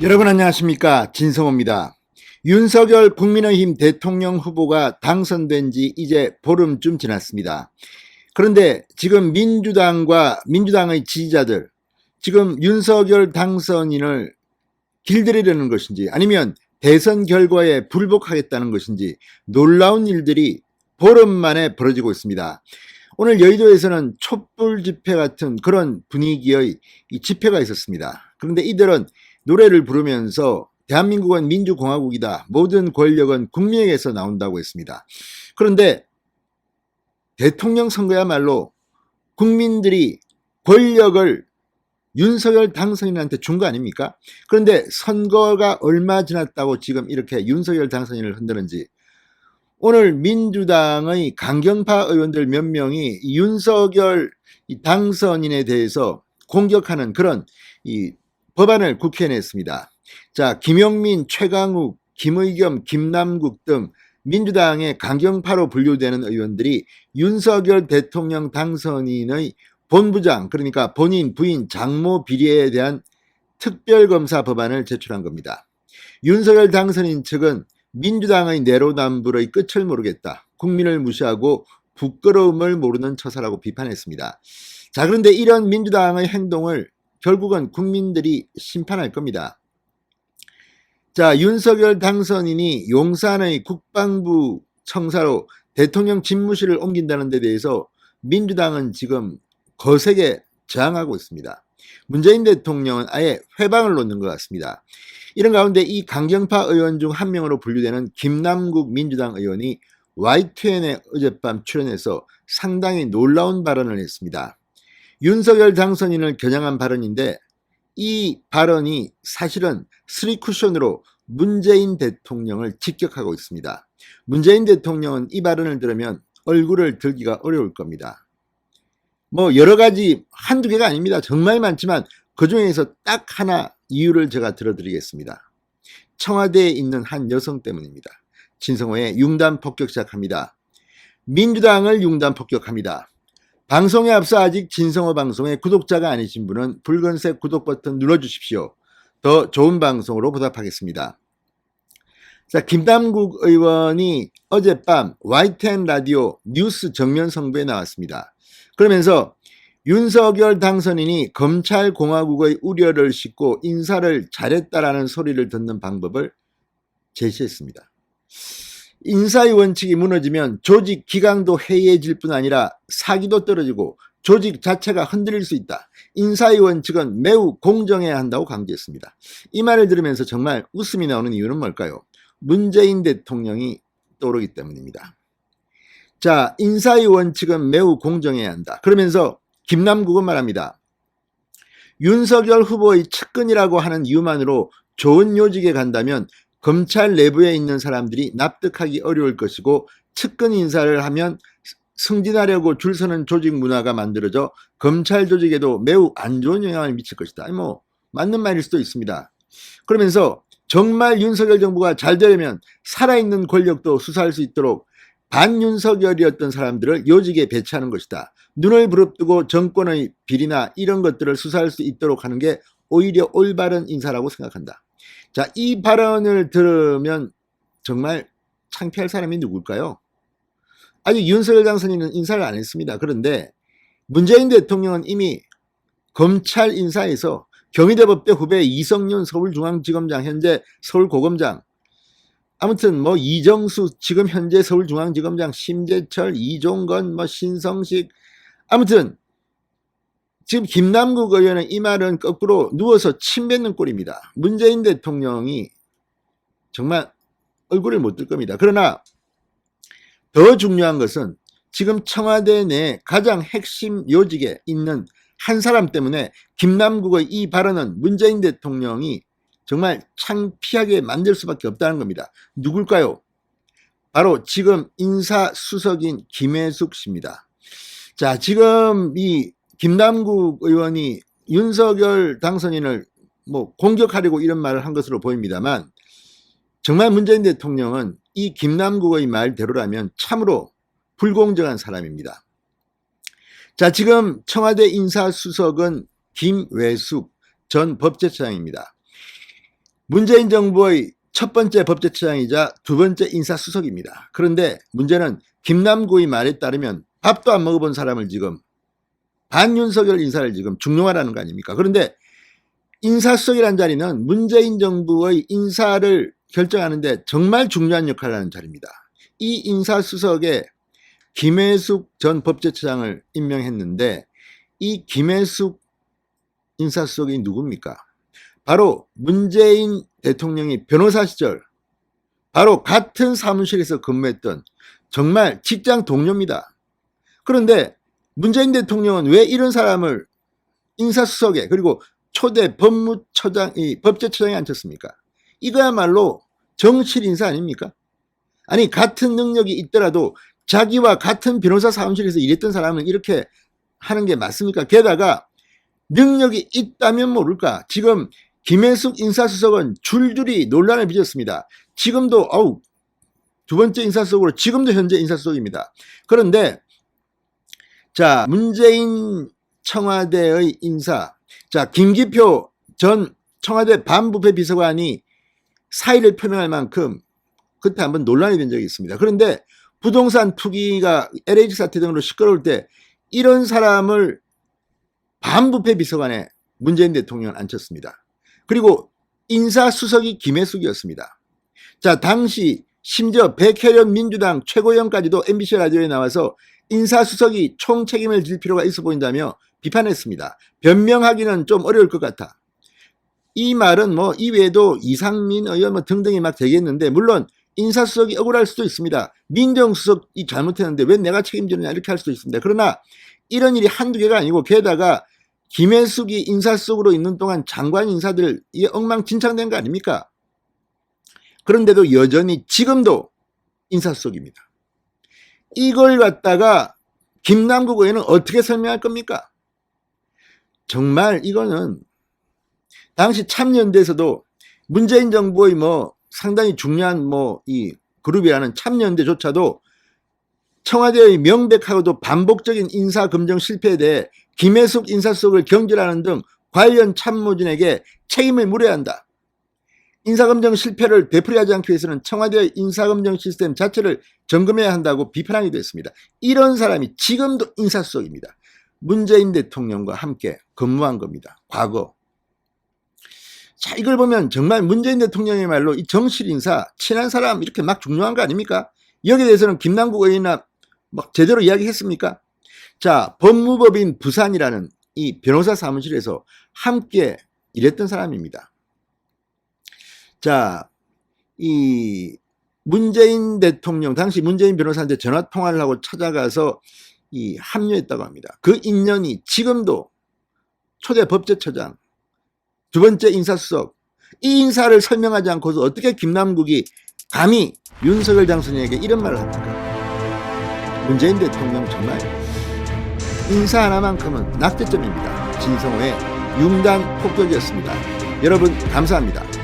여러분 안녕하십니까, 진성호입니다. 윤석열 국민의힘 대통령 후보가 당선된 지 이제 보름쯤 지났습니다. 그런데 지금 민주당의 지지자들, 지금 윤석열 당선인을 길들이려는 것인지 아니면 대선 결과에 불복하겠다는 것인지 놀라운 일들이 보름 만에 벌어지고 있습니다. 오늘 여의도에서는 촛불 집회 같은 그런 분위기의 집회가 있었습니다. 그런데 이들은 노래를 부르면서 대한민국은 민주공화국이다, 모든 권력은 국민에게서 나온다고 했습니다. 그런데 대통령 선거야말로 국민들이 권력을 윤석열 당선인한테 준 거 아닙니까? 그런데 선거가 얼마 지났다고 지금 이렇게 윤석열 당선인을 흔드는지, 오늘 민주당의 강경파 의원들 몇 명이 윤석열 당선인에 대해서 공격하는 그런 법안을 국회에 냈습니다. 자, 김용민, 최강욱, 김의겸, 김남국 등 민주당의 강경파로 분류되는 의원들이 윤석열 대통령 당선인의 본부장, 그러니까 본인, 부인, 장모 비리에 대한 특별검사 법안을 제출한 겁니다. 윤석열 당선인 측은 민주당의 내로남불의 끝을 모르겠다, 국민을 무시하고 부끄러움을 모르는 처사라고 비판했습니다. 자, 그런데 이런 민주당의 행동을 결국은 국민들이 심판할 겁니다. 자, 윤석열 당선인이 용산의 국방부 청사로 대통령 집무실을 옮긴다는 데 대해서 민주당은 지금 거세게 저항하고 있습니다. 문재인 대통령은 아예 회방을 놓는 것 같습니다. 이런 가운데 이 강경파 의원 중 한 명으로 분류되는 김남국 민주당 의원이 YTN에 어젯밤 출연해서 상당히 놀라운 발언을 했습니다. 윤석열 당선인을 겨냥한 발언인데, 이 발언이 사실은 스리쿠션으로 문재인 대통령을 직격하고 있습니다. 문재인 대통령은 이 발언을 들으면 얼굴을 들기가 어려울 겁니다. 뭐 여러 가지 한두 개가 아닙니다. 정말 많지만 그 중에서 딱 하나 이유를 제가 들어드리겠습니다. 청와대에 있는 한 여성 때문입니다. 진성호의 융단 폭격 시작합니다. 민주당을 융단 폭격합니다. 방송에 앞서 아직 진성호 방송의 구독자가 아니신 분은 붉은색 구독 버튼 눌러주십시오. 더 좋은 방송으로 보답하겠습니다. 자, 김남국 의원이 어젯밤 YTN 라디오 뉴스 정면 성부에 나왔습니다. 그러면서 윤석열 당선인이 검찰공화국의 우려를 싣고 인사를 잘했다라는 소리를 듣는 방법을 제시했습니다. 인사의 원칙이 무너지면 조직 기강도 해이해질 뿐 아니라 사기도 떨어지고 조직 자체가 흔들릴 수 있다. 인사의 원칙은 매우 공정해야 한다고 강조했습니다. 이 말을 들으면서 정말 웃음이 나오는 이유는 뭘까요? 문재인 대통령이 떠오르기 때문입니다. 자, 인사의 원칙은 매우 공정해야 한다. 그러면서 김남국은 말합니다. 윤석열 후보의 측근이라고 하는 이유만으로 좋은 요직에 간다면 검찰 내부에 있는 사람들이 납득하기 어려울 것이고, 측근 인사를 하면 승진하려고 줄 서는 조직 문화가 만들어져 검찰 조직에도 매우 안 좋은 영향을 미칠 것이다. 뭐 맞는 말일 수도 있습니다. 그러면서 정말 윤석열 정부가 잘 되려면 살아있는 권력도 수사할 수 있도록 반윤석열이었던 사람들을 요직에 배치하는 것이다. 눈을 부릅뜨고 정권의 비리나 이런 것들을 수사할 수 있도록 하는 게 오히려 올바른 인사라고 생각한다. 자, 이 발언을 들으면 정말 창피할 사람이 누굴까요? 아직 윤석열 당선인은 인사를 안 했습니다. 그런데 문재인 대통령은 이미 검찰 인사에서 경희대법대 후배 이성윤 서울중앙지검장, 현재 서울고검장, 아무튼 뭐 이정수 지금 현재 서울중앙지검장, 심재철, 이종건, 뭐 신성식, 아무튼 지금 김남국 의원의 이 말은 거꾸로 누워서 침 뱉는 꼴입니다. 문재인 대통령이 정말 얼굴을 못 들 겁니다. 그러나 더 중요한 것은 지금 청와대 내 가장 핵심 요직에 있는 한 사람 때문에 김남국의 이 발언은 문재인 대통령이 정말 창피하게 만들 수밖에 없다는 겁니다. 누굴까요? 바로 지금 인사수석인 김혜숙 씨입니다. 자, 지금 이 김남국 의원이 윤석열 당선인을 뭐 공격하려고 이런 말을 한 것으로 보입니다만, 정말 문재인 대통령은 이 김남국의 말대로라면 참으로 불공정한 사람입니다. 자, 지금 청와대 인사수석은 김외숙 전 법제처장입니다. 문재인 정부의 첫 번째 법제처장이자 두 번째 인사수석입니다. 그런데 문제는 김남국의 말에 따르면 밥도 안 먹어본 사람을 지금 반윤석열 인사를 지금 중용하라는 거 아닙니까? 그런데 인사수석이라는 자리는 문재인 정부의 인사를 결정하는데 정말 중요한 역할을 하는 자리입니다. 이 인사수석에 김혜숙 전 법제처장을 임명했는데 이 김혜숙 인사수석이 누굽니까? 바로 문재인 대통령이 변호사 시절 바로 같은 사무실에서 근무했던 정말 직장 동료입니다. 그런데 문재인 대통령은 왜 이런 사람을 인사수석에 그리고 초대 법제처장에 앉혔습니까? 이거야말로 정실 인사 아닙니까? 아니 같은 능력이 있더라도 자기와 같은 변호사 사무실에서 일했던 사람을 이렇게 하는 게 맞습니까? 게다가 능력이 있다면 모를까 지금 김혜숙 인사수석은 줄줄이 논란을 빚었습니다. 지금도 두 번째 인사수석으로 지금도 현재 인사수석입니다. 그런데 자 문재인 청와대의 인사 자 김기표 전 청와대 반부패 비서관이 사의를 표명할 만큼 그때 한번 논란이 된 적이 있습니다. 그런데 부동산 투기가 LH 사태 등으로 시끄러울 때 이런 사람을 반부패 비서관에 문재인 대통령을 앉혔습니다. 그리고 인사수석이 김혜숙이었습니다. 자 당시 심지어 백혜련 민주당 최고위원까지도 MBC 라디오에 나와서 인사수석이 총책임을 질 필요가 있어 보인다며 비판했습니다. 변명하기는 좀 어려울 것 같아. 이 말은 뭐 이외에도 이상민 의원 뭐 등등이 막 되겠는데 물론 인사수석이 억울할 수도 있습니다. 민정수석이 잘못했는데 왜 내가 책임지느냐 이렇게 할 수도 있습니다. 그러나 이런 일이 한두 개가 아니고 게다가 김혜숙이 인사수석으로 있는 동안 장관 인사들이 엉망진창된 거 아닙니까? 그런데도 여전히 지금도 인사수석입니다. 이걸 갖다가 김남국 의원은 어떻게 설명할 겁니까? 정말 이거는 당시 참여연대에서도 문재인 정부의 뭐 상당히 중요한 뭐 이 그룹이라는 참여연대조차도 청와대의 명백하고도 반복적인 인사검증 실패에 대해 김혜숙 인사수석을 경질하는 등 관련 참모진에게 책임을 물어야 한다. 인사검증 실패를 되풀이하지 않기 위해서는 청와대의 인사검증 시스템 자체를 점검해야 한다고 비판하기도 했습니다. 이런 사람이 지금도 인사수석입니다. 문재인 대통령과 함께 근무한 겁니다. 과거. 자 이걸 보면 정말 문재인 대통령의 말로 이 정실 인사 친한 사람 이렇게 막 중요한 거 아닙니까? 여기에 대해서는 김남국 의원이나 막 제대로 이야기했습니까? 자 법무법인 부산이라는 이 변호사 사무실에서 함께 일했던 사람입니다. 자 이 문재인 대통령 당시 문재인 변호사한테 전화 통화를 하고 찾아가서 이 합류했다고 합니다. 그 인연이 지금도 초대 법제처장 두 번째 인사수석 이 인사를 설명하지 않고서 어떻게 김남국이 감히 윤석열 당선인에게 이런 말을 합니까? 문재인 대통령 정말 인사 하나만큼은 낙제점입니다. 진성호의 융단 폭격이었습니다. 여러분 감사합니다.